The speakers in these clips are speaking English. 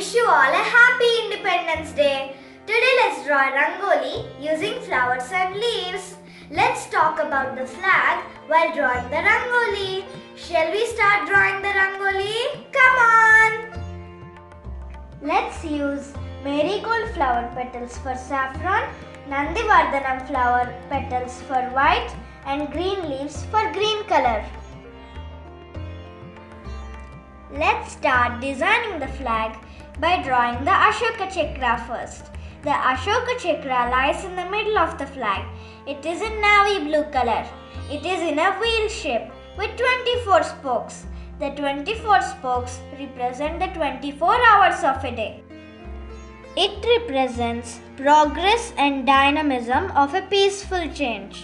Wish you all a happy Independence Day. Today let's draw a Rangoli using flowers and leaves. Let's talk about the flag while drawing the Rangoli. Shall we start drawing the Rangoli? Come on! Let's use marigold flower petals for saffron, Nandivardhanam flower petals for white and green leaves for green color. Let's start designing the flag by drawing the Ashoka Chakra first. The Ashoka Chakra lies in the middle of the flag. It is in navy blue color. It is in a wheel shape with 24 spokes. The 24 spokes represent the 24 hours of a day. It represents progress and dynamism of a peaceful change.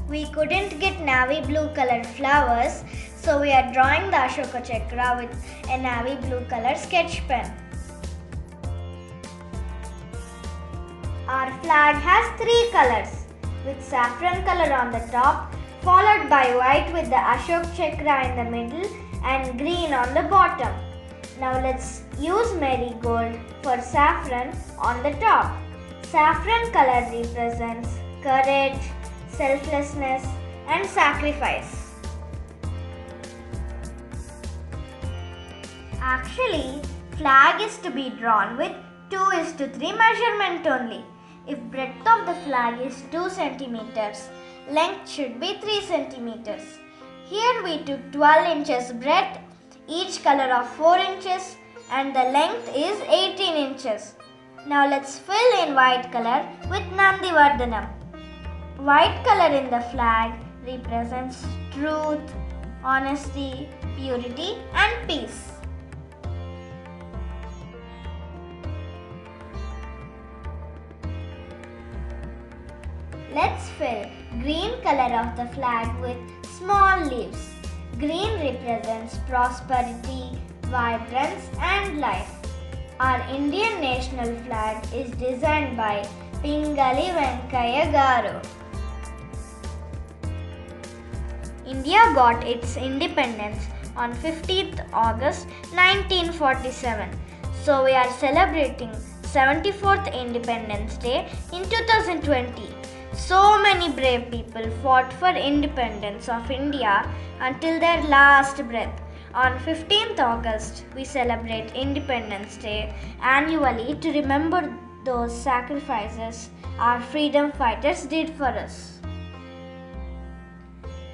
We couldn't get navy blue colored flowers, so we are drawing the Ashoka Chakra with a navy blue color sketch pen. Our flag has three colors, with saffron color on the top, followed by white with the Ashoka Chakra in the middle and green on the bottom. Now let's use marigold for saffron on the top. Saffron color represents courage, selflessness and sacrifice. Actually, flag is to be drawn with 2:3 measurement only. If breadth of the flag is 2 centimeters, length should be 3 centimeters. Here we took 12 inches breadth, each color of 4 inches and the length is 18 inches. Now let's fill in white color with Nandivardhanam. White color in the flag represents truth, honesty, purity and peace. Let's fill green color of the flag with small leaves. Green represents prosperity, vibrance and life. Our Indian national flag is designed by Pingali Venkaya Garu. India got its independence on 15th August 1947. So we are celebrating 74th Independence Day in 2020. So many brave people fought for independence of India until their last breath. On 15th August, we celebrate Independence Day annually to remember those sacrifices our freedom fighters did for us.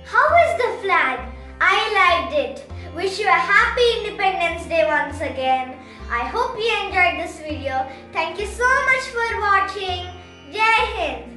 How is the flag? I liked it. Wish you a happy Independence Day once again. I hope you enjoyed this video. Thank you so much for watching. Jai Hind.